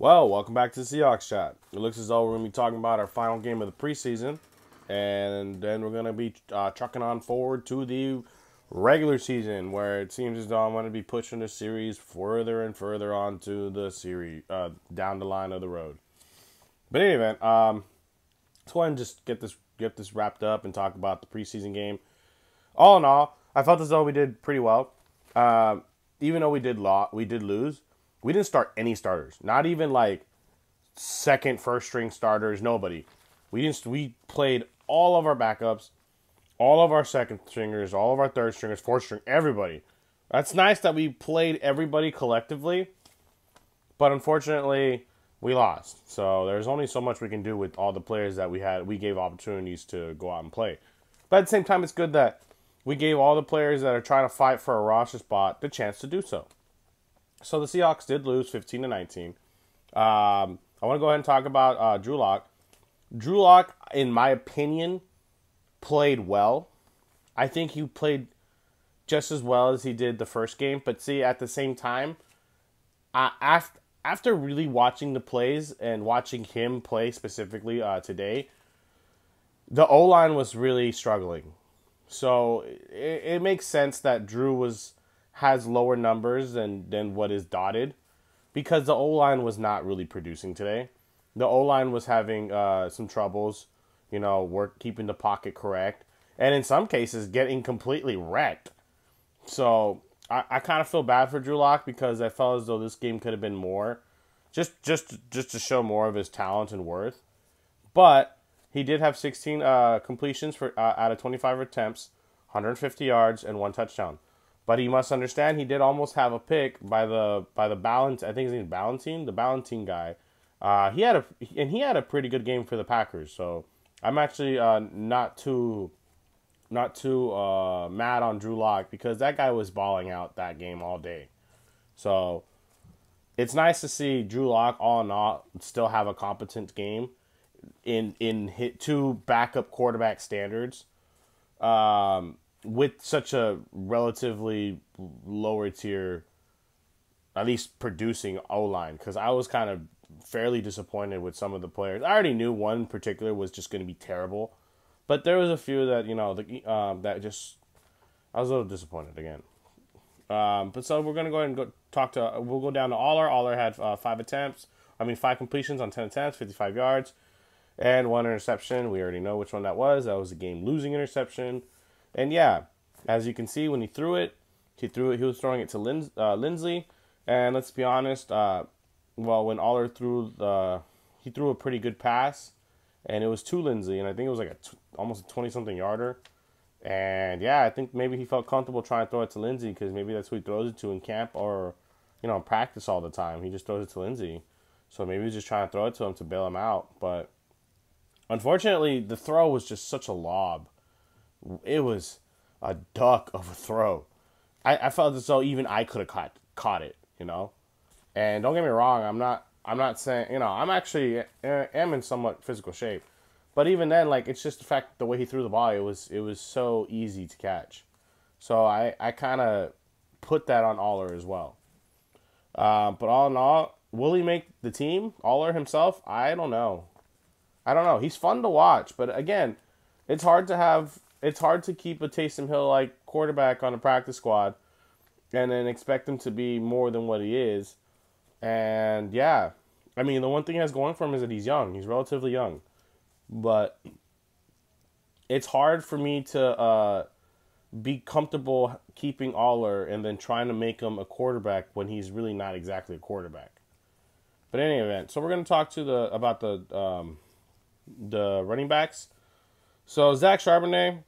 Well, welcome back to the Seahawks chat. It looks as though we're going to be talking about our final game of the preseason, and then we're going to be trucking on forward to the regular season, where it seems as though I'm going to be pushing the series further and further onto the series, down the line of the road. But in any event, let's go ahead and just get this wrapped up and talk about the preseason game. All in all, I felt as though we did pretty well. Even though we did lose. We didn't start any starters. Not even like second, first string starters. Nobody. We played all of our backups, all of our second stringers, all of our third stringers, fourth string, everybody. That's nice that we played everybody collectively, but unfortunately we lost. So there's only so much we can do with all the players that we had. We gave opportunities to go out and play. But at the same time, it's good that we gave all the players that are trying to fight for a roster spot the chance to do so. So the Seahawks did lose 15-19. I want to go ahead and talk about Drew Lock. Drew Lock, in my opinion, played well. I think he played just as well as he did the first game. But see, at the same time, after really watching the plays and watching him play specifically today, the O-line was really struggling. So it makes sense that Drew has lower numbers than what is dotted, because the O-line was not really producing today. The O-line was having some troubles, keeping the pocket correct, and in some cases getting completely wrecked. So I kind of feel bad for Drew Lock, because I felt as though this game could have been more, just to show more of his talent and worth. But he did have 16 completions for out of 25 attempts, 150 yards, and 1 touchdown. But he must understand he did almost have a pick by the balance. I think his name is Ballantine, the Ballantine guy. He had a pretty good game for the Packers. So I'm actually not too mad on Drew Lock, because that guy was balling out that game all day. So it's nice to see Drew Lock all in all still have a competent game in hit two backup quarterback standards. With such a relatively lower tier, at least producing O-line, because I was kind of fairly disappointed with some of the players. I already knew one in particular was just going to be terrible, but there was a few that that just I was a little disappointed again. But so we're gonna go ahead and we'll go down to Aller. Aller had 5 completions on 10 attempts, 55 yards, and 1 interception. We already know which one that was. That was a game-losing interception. And yeah, as you can see, when he threw it, he was throwing it to Lindsey. And let's be honest, when Aller he threw a pretty good pass, and it was to Lindsey, and I think it was like almost a 20-something yarder. And yeah, I think maybe he felt comfortable trying to throw it to Lindsey, because maybe that's who he throws it to in camp or, practice all the time. He just throws it to Lindsey. So maybe he's just trying to throw it to him to bail him out. But unfortunately, the throw was just such a lob. It was a duck of a throw. I felt as though even I could have caught it, And don't get me wrong, I'm not saying, I'm actually am in somewhat physical shape. But even then, it's just the fact the way he threw the ball, it was so easy to catch. So I kind of put that on Aller as well. But all in all, will he make the team? Aller himself? I don't know. He's fun to watch, but again, it's hard to keep a Taysom Hill-like quarterback on a practice squad and then expect him to be more than what he is. And yeah, the one thing he has going for him is that he's young. He's relatively young. But it's hard for me to be comfortable keeping Aller and then trying to make him a quarterback when he's really not exactly a quarterback. But in any event, so we're going to talk about the running backs. So Zach Charbonnet,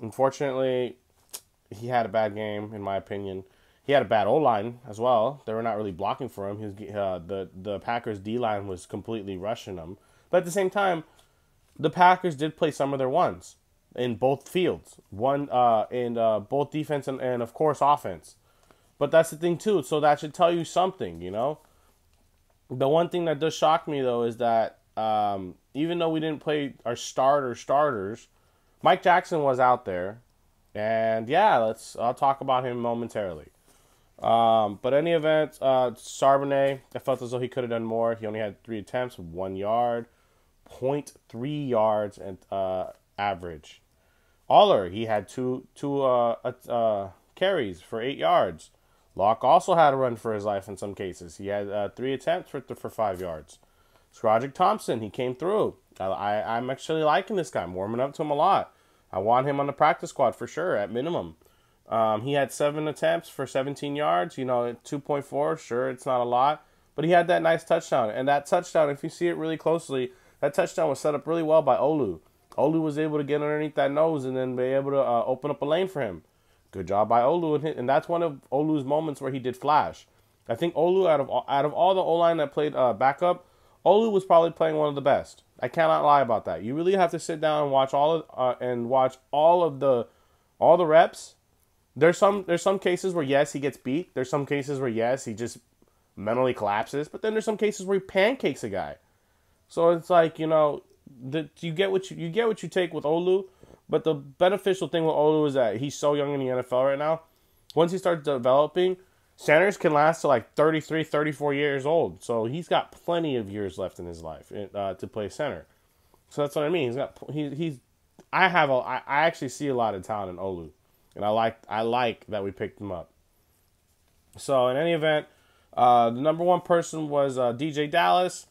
unfortunately, he had a bad game, in my opinion. He had a bad O-line as well. They were not really blocking for him. The Packers D-line was completely rushing him. But at the same time, the Packers did play some of their ones in both fields. One in both defense and of course, offense. But that's the thing, too. So that should tell you something, The one thing that does shock me, though, is that even though we didn't play our starters, Mike Jackson was out there. And yeah, I'll talk about him momentarily. But any event, Charbonnet, I felt as though he could have done more. He only had 3 attempts, 1 yard, 0.3 yards, and average. Aller, he had two carries for 8 yards. Locke also had a run for his life in some cases. He had 3 attempts for 5 yards. Scrodrick Thompson, he came through. I'm actually liking this guy. I'm warming up to him a lot. I want him on the practice squad for sure, at minimum. He had 7 attempts for 17 yards. 2.4. Sure, it's not a lot. But he had that nice touchdown. And that touchdown, if you see it really closely, that touchdown was set up really well by Olu. Olu was able to get underneath that nose and then be able to open up a lane for him. Good job by Olu. And that's one of Olu's moments where he did flash. I think Olu, out of all the O-line that played backup, Olu was probably playing one of the best. I cannot lie about that. You really have to sit down and watch all of the reps. There's some cases where yes, he gets beat. There's some cases where yes, he just mentally collapses. But then there's some cases where he pancakes a guy. So it's like, you get what you take with Olu. But the beneficial thing with Olu is that he's so young in the NFL right now. Once he starts developing, centers can last to like 33, 34 years old. So he's got plenty of years left in his life to play center. So that's what I mean. I actually see a lot of talent in Olu. And I like that we picked him up. So in any event, the number 1 person was DJ Dallas.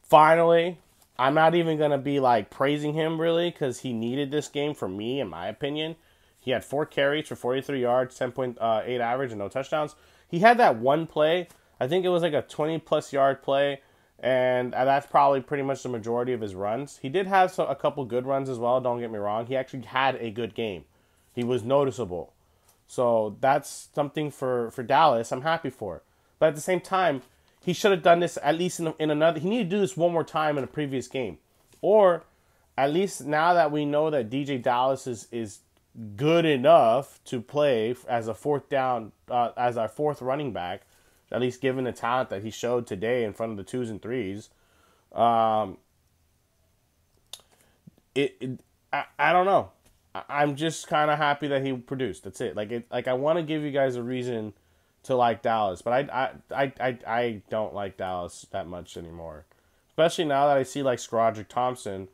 Finally, I'm not even going to be like praising him really because he needed this game for me, in my opinion. He had 4 carries for 43 yards, 10.8 average, and no touchdowns. He had that one play. I think it was like a 20-plus yard play, and that's probably pretty much the majority of his runs. He did have a couple good runs as well, don't get me wrong. He actually had a good game. He was noticeable. So that's something for Dallas I'm happy for. But at the same time, he should have done this at least in another. He needed to do this one more time in a previous game. Or at least now that we know that DJ Dallas is good enough to play as a as our 4th running back, at least given the talent that he showed today in front of the 2s and 3s. I don't know. I'm just kind of happy that he produced. That's it. Like I want to give you guys a reason to like Dallas, but I don't like Dallas that much anymore. Especially now that I see like Scrodrick Thompson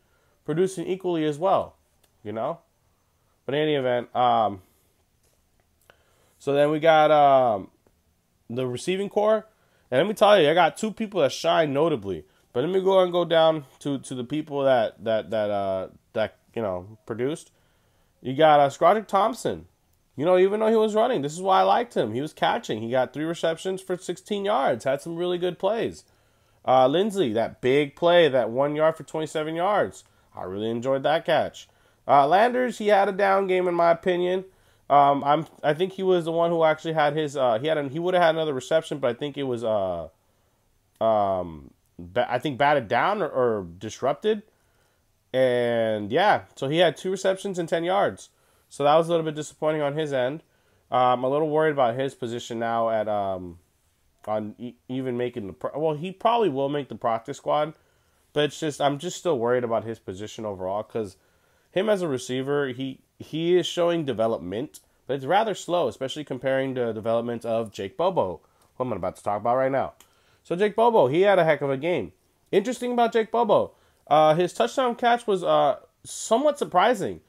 producing equally as well, But in any event, so then we got the receiving core, and let me tell you, I got 2 people that shine notably. But let me go down to the people that produced. You got Scrodrick Thompson. Even though he was running, this is why I liked him. He was catching. He got 3 receptions for 16 yards. Had some really good plays. Lindsley, that big play, that 1 yard for 27 yards. I really enjoyed that catch. Landers, he had a down game in my opinion. I think he was the one who actually had his. He would have had another reception, but I think it was batted down or disrupted. And yeah, so he had 2 receptions and 10 yards. So that was a little bit disappointing on his end. I'm a little worried about his position now at even making the he probably will make the practice squad, but it's just I'm just still worried about his position overall because him as a receiver, he is showing development, but it's rather slow, especially comparing the development of Jake Bobo, who I'm about to talk about right now. So Jake Bobo, he had a heck of a game. Interesting about Jake Bobo, his touchdown catch was somewhat surprising.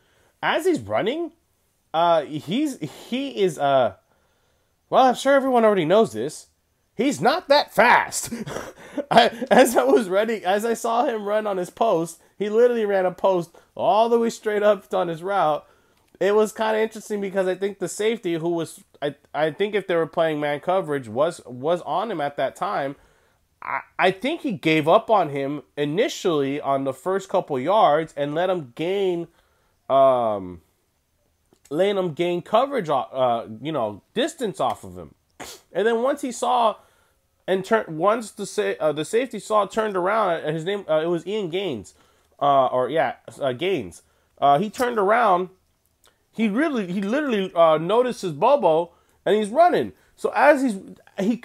As he's running, he is well, I'm sure everyone already knows this. He's not that fast. As I saw him run on his post, he literally ran a post all the way straight up on his route. It was kind of interesting because I think the safety who was, I think if they were playing man coverage, was on him at that time. I think he gave up on him initially on the first couple yards and let him gain coverage, distance off of him. And then once he saw once the safety turned around, his name it was Ian Gaines, Gaines. He turned around. He literally notices Bobo and he's running. So as he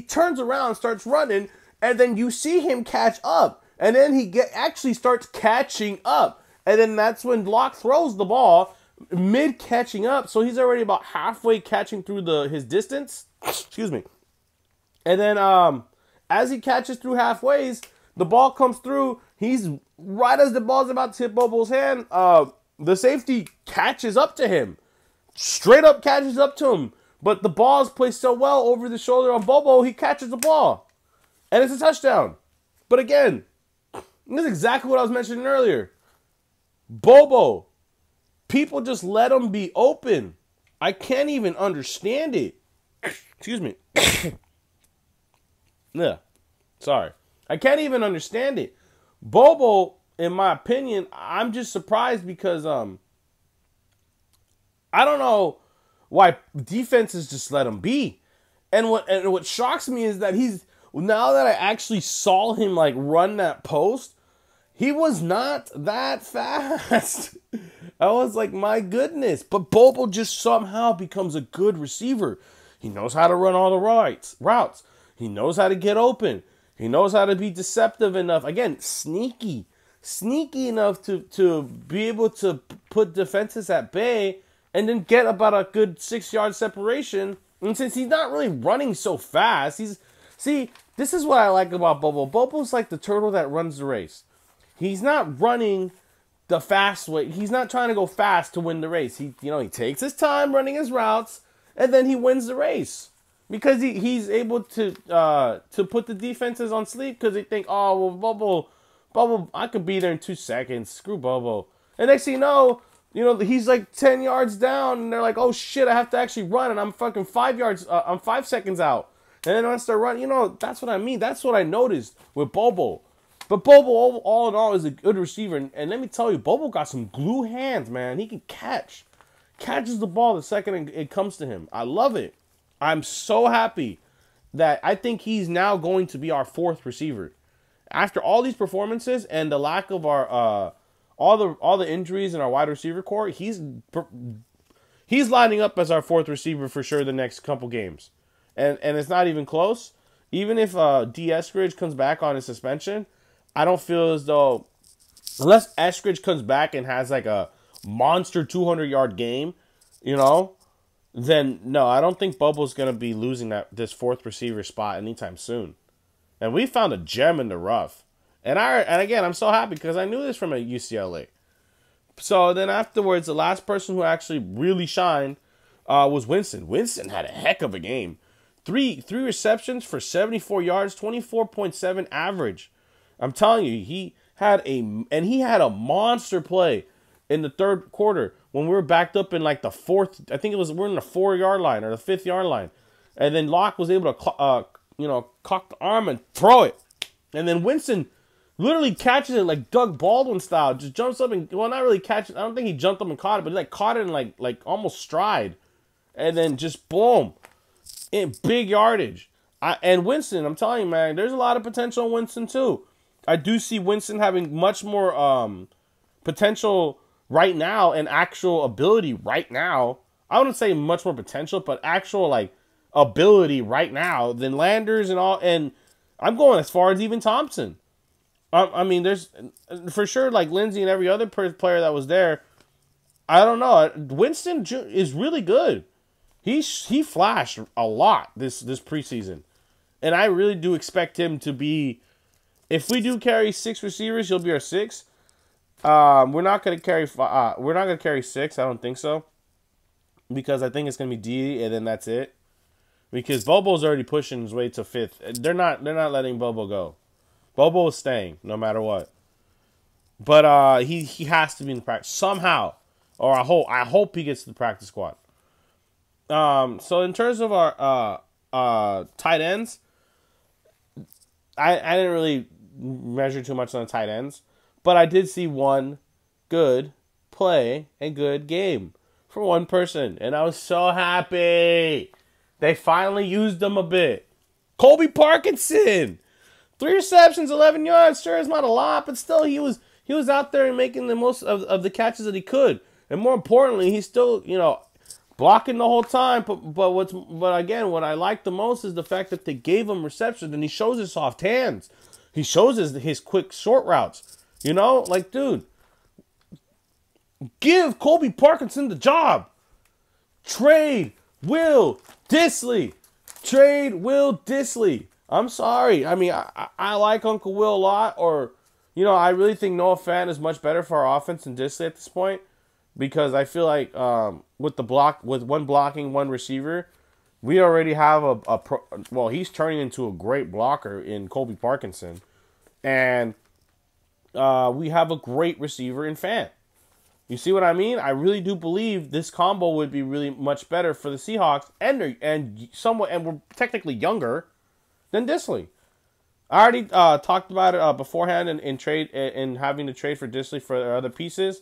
turns around, starts running, and then you see him catch up, and then he actually starts catching up, and then that's when Locke throws the ball. mid catching up, so he's already about halfway catching through his distance. Excuse me. And then as he catches through halfways, the ball comes through. He's right as the ball's about to hit Bobo's hand. The safety catches up to him, straight up catches up to him. But the ball is placed so well over the shoulder on Bobo, he catches the ball, and it's a touchdown. But again, this is exactly what I was mentioning earlier. Bobo, people just let him be open. I can't even understand it. Excuse me. Yeah, sorry. I can't even understand it. Bobo, in my opinion, I'm just surprised because I don't know why defenses just let him be. And what shocks me is that now that I actually saw him like run that post, he was not that fast. I was like, my goodness. But Bobo just somehow becomes a good receiver. He knows how to run all the routes. He knows how to get open. He knows how to be deceptive enough. Again, sneaky enough to be able to put defenses at bay and then get about a good 6-yard separation. And since he's not really running so fast, this is what I like about Bobo. Bobo's like the turtle that runs the race. He's not running the fast way. He's not trying to go fast to win the race. He takes his time running his routes, and then he wins the race. Because he's able to put the defenses on sleep because they think, oh, well, Bobo, I could be there in 2 seconds. Screw Bobo. And next thing you know, he's like 10 yards down, and they're like, oh, shit, I have to actually run, and I'm fucking 5 seconds out. And then once they're running, that's what I mean. That's what I noticed with Bobo. But Bobo, all in all, is a good receiver. And let me tell you, Bobo got some glue hands, man. He can catch. Catches the ball the second it comes to him. I love it. I'm so happy that I think he's now going to be our 4th receiver. After all these performances and the lack of our all the injuries in our wide receiver core, he's lining up as our 4th receiver for sure the next couple games. And it's not even close. Even if D. Eskridge comes back on his suspension, I don't feel as though, unless Eskridge comes back and has like a monster 200-yard game, then no, I don't think Bobo's going to be losing this 4th receiver spot anytime soon. And we found a gem in the rough. And again, I'm so happy because I knew this from UCLA. So then afterwards, the last person who actually really shined was Winston. Winston had a heck of a game. Three receptions for 74 yards, 24.7 average. I'm telling you, he had a monster play in the 3rd quarter when we were backed up in like the 4th. I think we're in the 4-yard line or the 5th-yard line, and then Locke was able to cock the arm and throw it, and then Winston literally catches it like Doug Baldwin style, just jumps up and not really catches. I don't think he jumped up and caught it, but he like caught it in like almost stride, and then just boom, in big yardage. And Winston, I'm telling you, man, there's a lot of potential in Winston too. I do see Winston having much more potential right now and actual ability right now. I wouldn't say much more potential, but actual like ability right now than Landers and all. And I'm going as far as even Thompson. I mean, there's for sure like Lindsey and every other player that was there. I don't know. Winston is really good. He flashed a lot this preseason, and I really do expect him to be. If we do carry 6 receivers, he'll be our 6th. We're not gonna carry 6. I don't think so, because I think it's gonna be D, and then that's it. Because Bobo's already pushing his way to 5th. They're not letting Bobo go. Bobo is staying no matter what. But he has to be in the practice somehow, or I hope he gets to the practice squad. So in terms of our tight ends, I didn't really measure too much on the tight ends, but I did see one good play and good game for one person, and I was so happy. They finally used him a bit. Colby Parkinson, 3 receptions, 11 yards. Sure, it's not a lot, but still, he was out there and making the most of the catches that he could, and more importantly, he's still blocking the whole time. But again, what I like the most is the fact that they gave him receptions, and he shows his soft hands. He shows his quick short routes. Like, dude, Give Colby Parkinson the job. Trade Will Dissly. Trade Will Dissly. I'm sorry. I mean, I like Uncle Will a lot. Or, I really think Noah Fant is much better for our offense than Dissly at this point. Because I feel like with one blocking, one receiver, we already have he's turning into a great blocker in Colby Parkinson. And we have a great receiver in Fant. You see what I mean? I really do believe this combo would be really much better for the Seahawks, and we're technically younger than Dissly. I already talked about it beforehand in having to trade for Dissly for other pieces.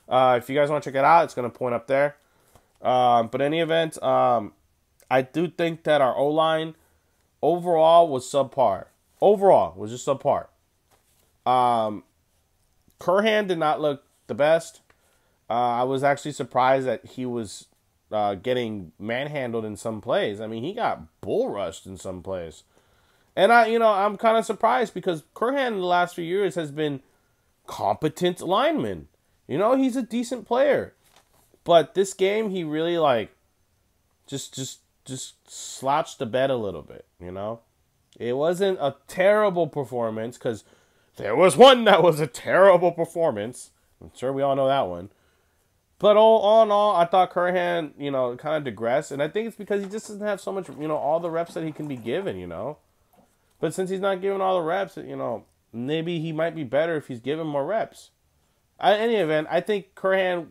If you guys want to check it out, it's going to point up there. But in any event, I do think that our O-line overall was subpar. Overall was just subpar. Curhan did not look the best. I was actually surprised that he was getting manhandled in some plays. I mean, he got bull rushed in some plays. And I'm kind of surprised because Curhan in the last few years has been competent lineman. He's a decent player. But this game, he really just slouched the bed a little bit, It wasn't a terrible performance because there was one that was a terrible performance. I'm sure we all know that one. But all in all, I thought Curhan, kind of digressed. And I think it's because he just doesn't have so much, all the reps that he can be given, But since he's not given all the reps, maybe he might be better if he's given more reps. In any event, I think Curhan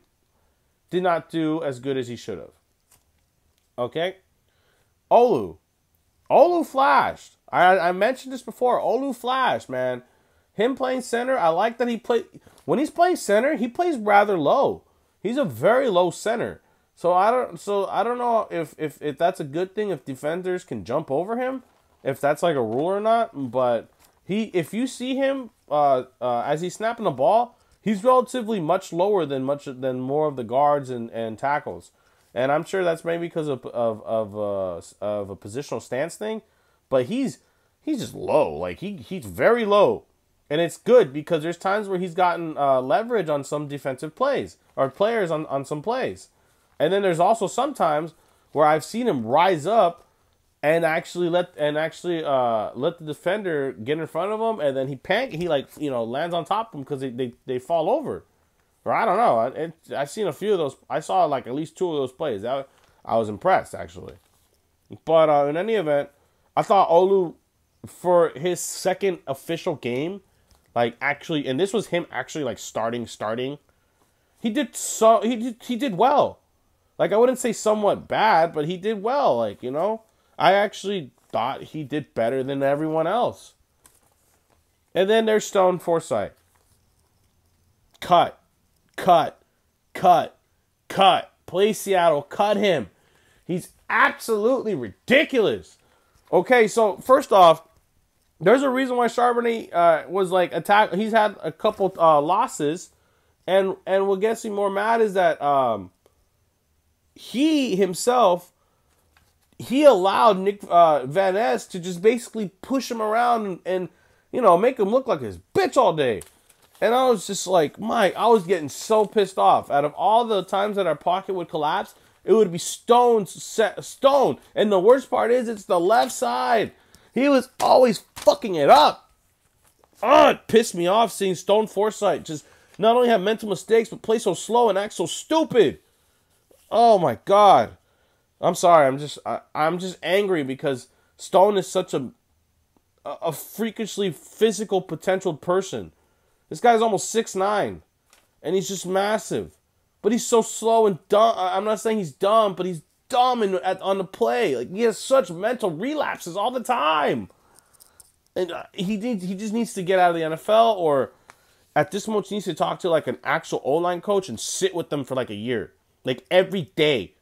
did not do as good as he should have. Okay? Olu flashed. I mentioned this before. Olu flashed, man. Him playing center, I like that when he's playing center, he plays rather low. He's a very low center. So I don't know if that's a good thing, if defenders can jump over him, if that's like a rule or not. But if you see him as he's snapping the ball, he's relatively much lower than more of the guards and tackles. And I'm sure that's maybe because of a positional stance thing. But he's just low. He's very low. And it's good because there's times where he's gotten leverage on some defensive plays or players on some plays. And then there's also some times where I've seen him rise up and actually let the defender get in front of him, and then he lands on top of them because they fall over. Or I don't know. I've seen a few of those. I saw at least 2 of those plays. I was impressed actually. But in any event, I thought Olu for his second official game. And this was him actually starting. He did well. I wouldn't say somewhat bad, but he did well. I actually thought he did better than everyone else. And then there's Stone Forsythe. Cut. Play Seattle. Cut him. He's absolutely ridiculous. Okay, so first off, there's a reason why Charbonnet was attacked. He's had a couple losses, and what gets me more mad is that he himself allowed Nick Van Ness to just basically push him around and make him look like his bitch all day. And I was just I was getting so pissed off. Out of all the times that our pocket would collapse, it would be Stone. And the worst part is it's the left side. He was always fucking it up. It pissed me off seeing Stone Forsythe just not only have mental mistakes, but play so slow and act so stupid. Oh my God. I'm sorry. I'm just angry because Stone is such a freakishly physical potential person. This guy's almost 6'9", and he's just massive. But he's so slow and dumb. I'm not saying he's dumb, but he's dumb on the play. He has such mental relapses all the time. And he just needs to get out of the NFL, or at this moment he needs to talk to an actual O-line coach and sit with them for a year. Every day.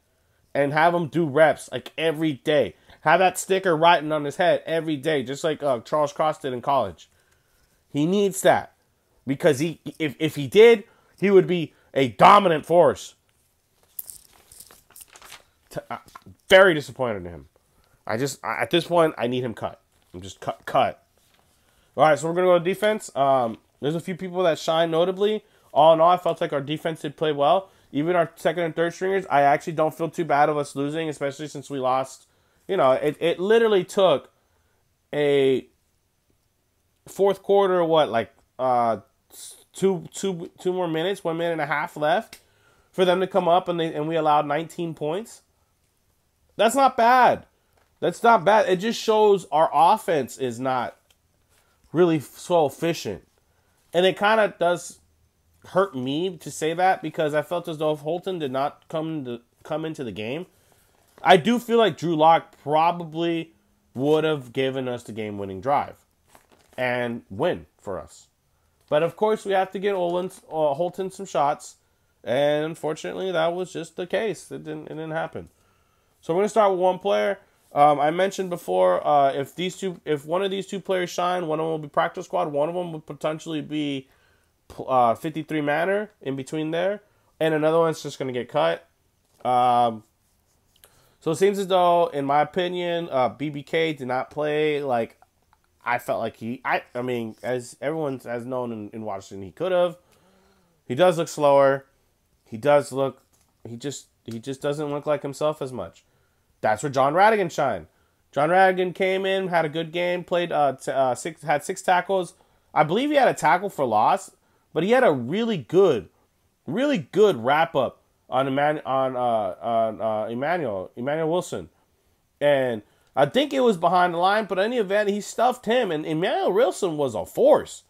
And have him do reps every day. Have that sticker writing on his head every day, just like Charles Cross did in college. He needs that. Because if he did, he would be a dominant force. Very disappointed in him. At this point, I need him cut. I'm just cut. All right, so we're going to go to defense. There's a few people that shine notably. all in all, I felt like our defense did play well. Even our second and third stringers, I actually don't feel too bad of us losing, especially since we lost. You know, it literally took a fourth quarter, two more minutes, 1 minute and a half left for them to come up, and we allowed 19 points. That's not bad. That's not bad. It just shows our offense is not really so efficient. And it kind of does hurt me to say that, because I felt as though if Holton did not come into the game, I do feel like Drew Lock probably would have given us the game-winning drive and win for us. But of course, we have to get Holton some shots, and unfortunately, that was just the case. It didn't happen. So we're gonna start with one player. I mentioned before, if one of these two players shine, one of them will be practice squad. One of them would potentially be 53-manner in between there, and another one's just gonna get cut. So it seems as though, in my opinion, BBK did not play like I felt like I mean, as everyone has known in Washington, he could have. He does look slower. He just doesn't look like himself as much. That's where John Radigan shined. John Radigan came in, had a good game, had 6 tackles. I believe he had a tackle for loss, but he had a really good wrap up on Emmanuel Wilson, and I think it was behind the line, but in any event, he stuffed him, and Emmanuel Wilson was a force.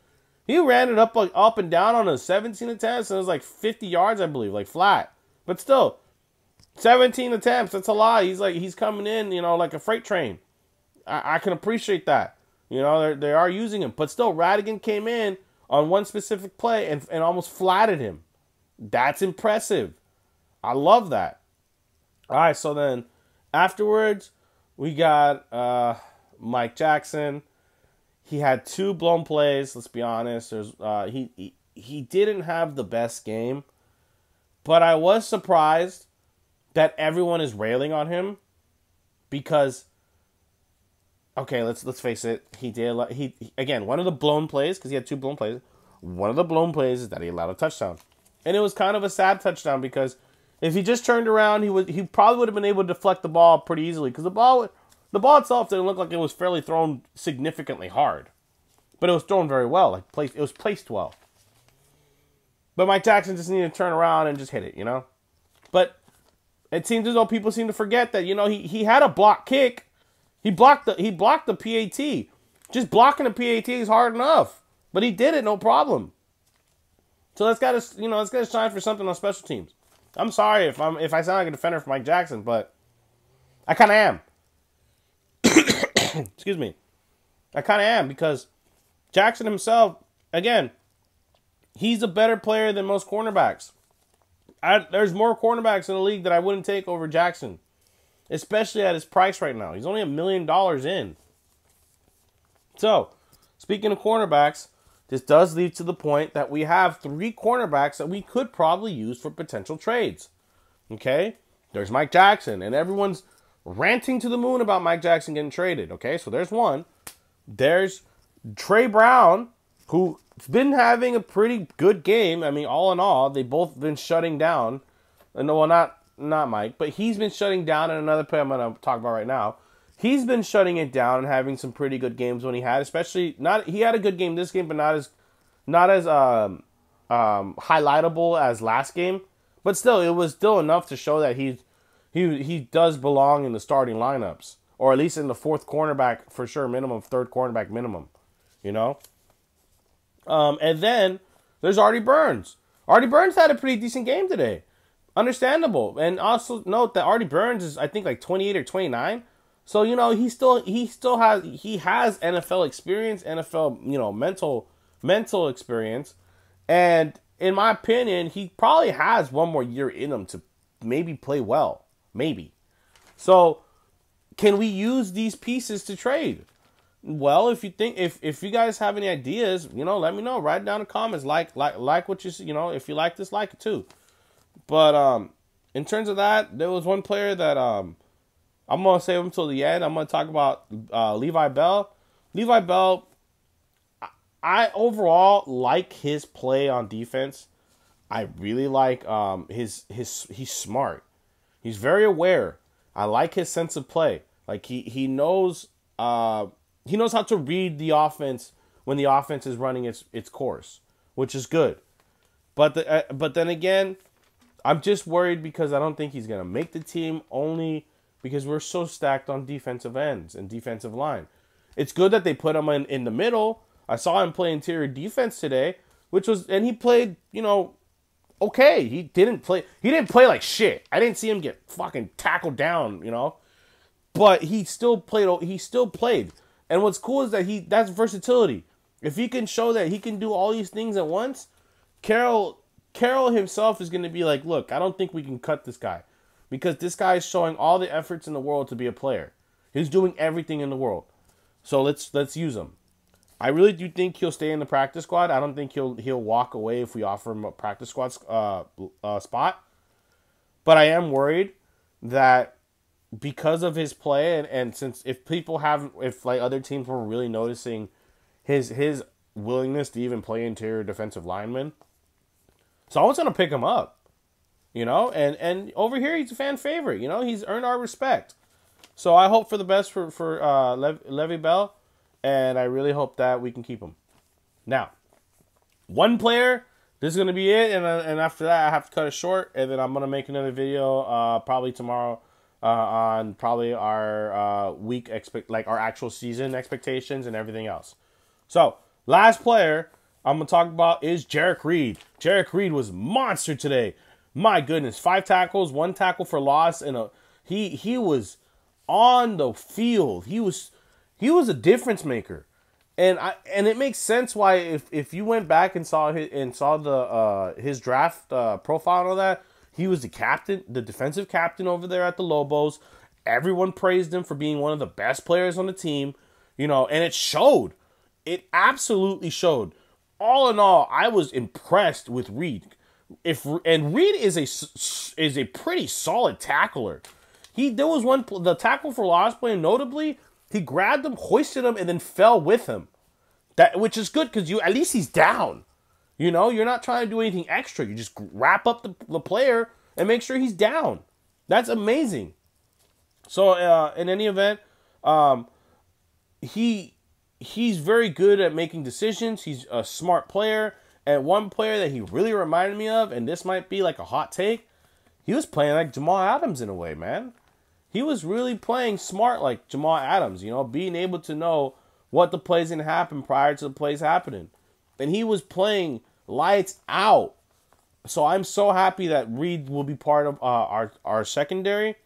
He ran it up and down on a 17 attempts, and it was like 50 yards, I believe, like flat. But still, 17 attempts, that's a lot. He's coming in, like a freight train. I can appreciate that. They are using him. But still, Radigan came in on one specific play and almost flattened him. That's impressive. I love that. All right, so then afterwards, we got Mike Jackson. He had 2 blown plays. Let's be honest. He didn't have the best game, but I was surprised that everyone is railing on him because, okay, let's face it. He again, one of the blown plays, because he had 2 blown plays. One of the blown plays is that he allowed a touchdown, and it was kind of a sad touchdown because if he just turned around, he probably would have been able to deflect the ball pretty easily, because the ball itself didn't look like it was fairly thrown significantly hard, but it was thrown very well. It was placed well. But Mike Jackson just needed to turn around and just hit it, But it seems as though people seem to forget that, he had a block kick. He blocked the PAT. Just blocking the PAT is hard enough, but he did it no problem. So that's got to shine for something on special teams. I'm sorry if I sound like a defender for Mike Jackson, but I kind of am. Excuse me. I kind of am, because Jackson himself, again, he's a better player than most cornerbacks. There's more cornerbacks in the league that I wouldn't take over Jackson, especially at his price right now. He's only $1 million in. So, speaking of cornerbacks, this does lead to the point that we have 3 cornerbacks that we could probably use for potential trades. Okay? There's Mike Jackson, and everyone's ranting to the moon about Mike Jackson getting traded. Okay, so there's one. There's Trey Brown, who's been having a pretty good game. I mean, all in all, they've both been shutting down. Well, not Mike, but he's been shutting down, and another player I'm going to talk about right now. He's been shutting it down and having some pretty good games when he had, he had a good game this game, but not as highlightable as last game. But still, it was still enough to show that he does belong in the starting lineups, or at least in the 4th cornerback for sure minimum, 3rd cornerback minimum, And then there's Artie Burns. Artie Burns had a pretty decent game today. Understandable. And also note that Artie Burns is, I think, like 28 or 29. So, he has NFL experience, NFL, mental experience. And in my opinion, he probably has one more year in him to maybe play well. Maybe. So, can we use these pieces to trade? Well, if you guys have any ideas, let me know. Write down in the comments. Like what you see, if you like this, like it too. But in terms of that, there was one player that I'm gonna save him till the end. I'm gonna talk about Levi Bell. Levi Bell, I overall like his play on defense. I really like his he's smart. He's very aware. I like his sense of play. Like he knows how to read the offense when the offense is running its course, which is good. But then again, I'm just worried because I don't think he's gonna make the team, only because we're so stacked on defensive ends and defensive line. It's good that they put him in the middle. I saw him play interior defense today, and he played, okay. He didn't play like shit. I didn't see him get fucking tackled down, But he still played. And what's cool is that that's versatility. If he can show that he can do all these things at once, Carroll himself is going to be like, look, I don't think we can cut this guy, because this guy is showing all the efforts in the world to be a player. He's doing everything in the world. So let's use him. I really do think he'll stay in the practice squad. I don't think he'll walk away if we offer him a practice squad spot. But I am worried that because of his play, and since if other teams were really noticing his willingness to even play interior defensive lineman, someone's gonna pick him up, And over here he's a fan favorite. He's earned our respect. So I hope for the best for Levy Bell, and I really hope that we can keep him. Now, one player. This is gonna be it, and after that I have to cut it short, and then I'm gonna make another video probably tomorrow on probably our our actual season expectations and everything else. So last player I'm gonna talk about is Jarek Reed. Jarek Reed was monster today. My goodness, 5 tackles, 1 tackle for loss, and he was on the field. He was a difference maker. And it makes sense why if you went back and saw his draft profile and all that, he was the captain, the defensive captain over there at the Lobos. Everyone praised him for being one of the best players on the team, and it showed. It absolutely showed. All in all, I was impressed with Reed. Reed is a pretty solid tackler. There was the tackle for loss play, notably. He grabbed him, hoisted him, and then fell with him. Which is good because at least he's down. You're not trying to do anything extra. You just wrap up the player and make sure he's down. That's amazing. So in any event, he's very good at making decisions. He's a smart player. And one player that he really reminded me of, and this might be like a hot take, he was playing like Jamal Adams in a way, man. He was really playing smart like Jamal Adams, being able to know what the play's going to happen prior to the plays happening. And he was playing lights out. So I'm so happy that Reed will be part of our secondary.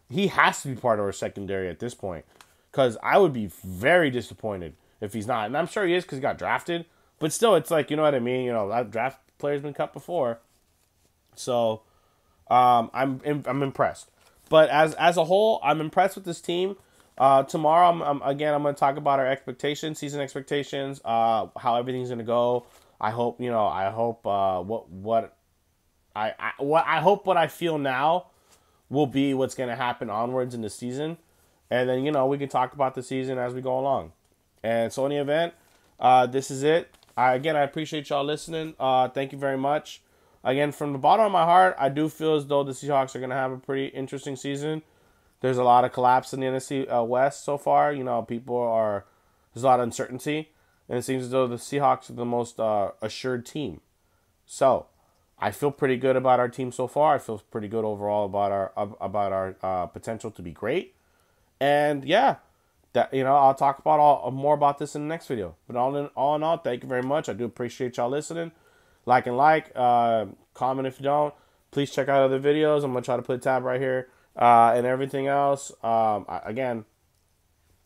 He has to be part of our secondary at this point, because I would be very disappointed if he's not. And I'm sure he is because he got drafted. But still, it's like, you know what I mean? That draft player's been cut before. So I'm impressed. But as a whole, I'm impressed with this team. Tomorrow, I'm going to talk about our expectations, season expectations, how everything's going to go. I hope what I feel now will be what's going to happen onwards in the season, and then we can talk about the season as we go along. And so, in the event, this is it. I appreciate y'all listening. Thank you very much. Again, from the bottom of my heart, I do feel as though the Seahawks are going to have a pretty interesting season. There's a lot of collapse in the NFC West so far. There's a lot of uncertainty. And it seems as though the Seahawks are the most assured team. So, I feel pretty good about our team so far. I feel pretty good overall about our potential to be great. And yeah, I'll talk about more about this in the next video. But all in all, thank you very much. I do appreciate y'all listening. Like, comment if you don't. Please check out other videos. I'm gonna try to put a tab right here. And everything else. Again,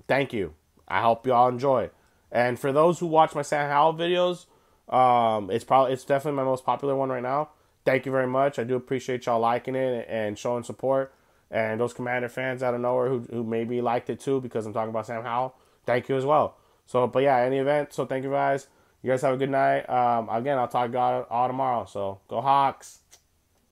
thank you. I hope y'all enjoy. And for those who watch my Sam Howell videos, it's definitely my most popular one right now. Thank you very much. I do appreciate y'all liking it and showing support. And those Commander fans out of nowhere who maybe liked it too because I'm talking about Sam Howell, thank you as well. So, but yeah, any event. So thank you guys. You guys have a good night. Again, I'll talk to y'all all tomorrow. So go Hawks.